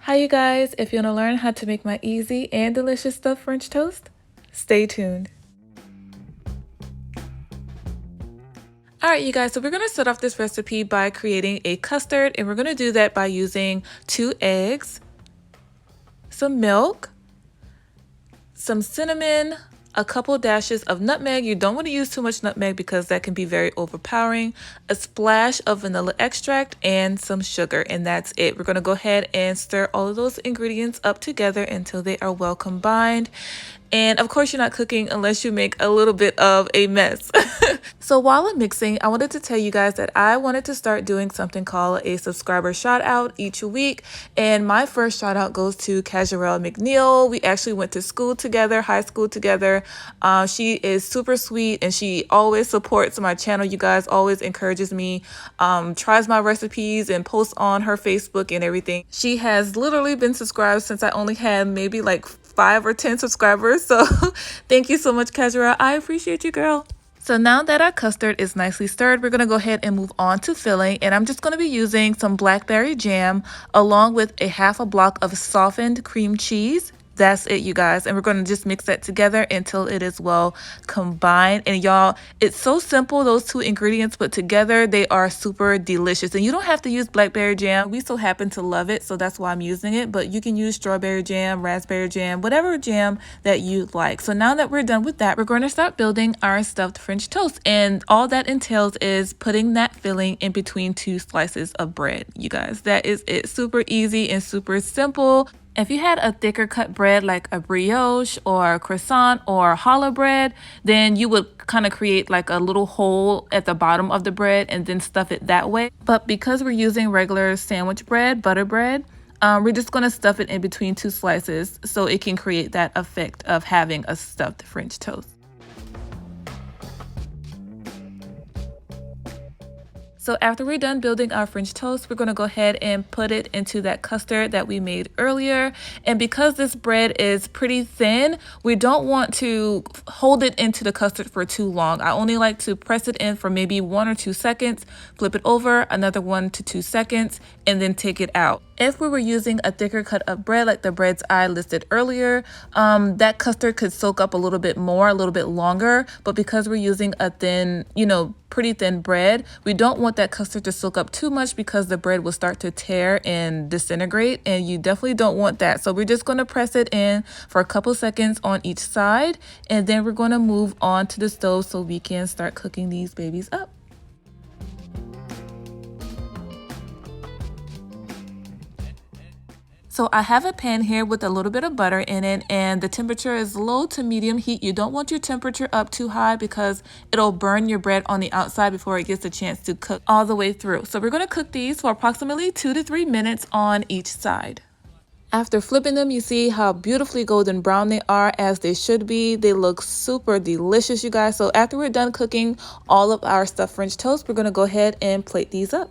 Hi you guys, if you want to learn how to make my easy and delicious stuffed French toast, stay tuned. Alright you guys, so we're going to start off this recipe by creating a custard, and we're going to do that by using 2 eggs, some milk, some cinnamon, a couple dashes of nutmeg. You don't want to use too much nutmeg because that can be very overpowering, a splash of vanilla extract, and some sugar, and that's it. We're going to go ahead and stir all of those ingredients up together until they are well combined. And of course, you're not cooking unless you make a little bit of a mess. So while I'm mixing, I wanted to tell you guys that I wanted to start doing something called a subscriber shout out each week. And my first shout out goes to Casuarelle McNeil. We actually went to school together, high school together. She is super sweet and she always supports my channel. You guys, always encourages me, tries my recipes and posts on her Facebook and everything. She has literally been subscribed since I only had maybe like 5 or 10 subscribers. So thank you so much, Casuarelle. I appreciate you, girl. So now that our custard is nicely stirred, we're going to go ahead and move on to filling. And I'm just going to be using some blackberry jam along with a half a block of softened cream cheese. That's it, you guys. And we're going to just mix that together until it is well combined. And y'all, it's so simple, those 2 ingredients put together, they are super delicious. And you don't have to use blackberry jam. We so happen to love it, so that's why I'm using it. But you can use strawberry jam, raspberry jam, whatever jam that you like. So now that we're done with that, we're going to start building our stuffed French toast. And all that entails is putting that filling in between 2 slices of bread, you guys. That is it. Super easy and super simple. If you had a thicker cut bread like a brioche or a croissant or challah bread, then you would kind of create like a little hole at the bottom of the bread and then stuff it that way. But because we're using regular sandwich bread, butter bread, we're just going to stuff it in between 2 slices so it can create that effect of having a stuffed French toast. So after we're done building our French toast, we're going to go ahead and put it into that custard that we made earlier. And because this bread is pretty thin, we don't want to hold it into the custard for too long. I only like to press it in for maybe 1 or 2 seconds, flip it over, another 1 to 2 seconds, and then take it out. If we were using a thicker cut of bread like the breads I listed earlier, that custard could soak up a little bit more, a little bit longer. But because we're using a thin, pretty thin bread, we don't want that custard to soak up too much because the bread will start to tear and disintegrate, and you definitely don't want that. So we're just going to press it in for a couple seconds on each side, and then we're going to move on to the stove so we can start cooking these babies up. So I have a pan here with a little bit of butter in it, and the temperature is low to medium heat. You don't want your temperature up too high because it'll burn your bread on the outside before it gets a chance to cook all the way through. So we're going to cook these for approximately 2 to 3 minutes on each side. After flipping them, you see how beautifully golden brown they are, as they should be. They look super delicious, you guys. So after we're done cooking all of our stuffed French toast, we're going to go ahead and plate these up.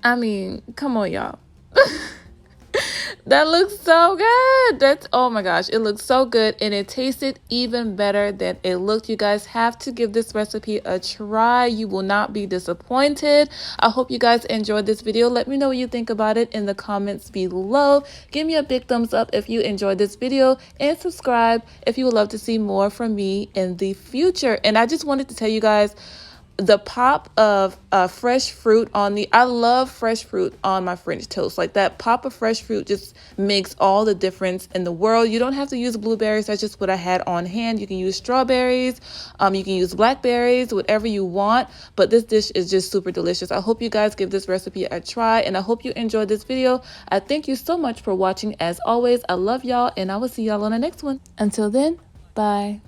I mean, come on, y'all. That looks so good. Oh my gosh, it looks so good, and it tasted even better than it looked. You guys have to give this recipe a try. You will not be disappointed. I hope you guys enjoyed this video. Let me know what you think about it in the comments below. Give me a big thumbs up if you enjoyed this video, and subscribe if you would love to see more from me in the future. And I just wanted to tell you guys, the pop of fresh fruit I love fresh fruit on my French toast. Like, that pop of fresh fruit just makes all the difference in the world. You don't have to use blueberries. That's just what I had on hand. You can use strawberries, you can use blackberries, whatever you want, but this dish is just super delicious. I hope you guys give this recipe a try, and I hope you enjoyed this video. I thank you so much for watching. As always, I love y'all, and I will see y'all on the next one. Until then, bye.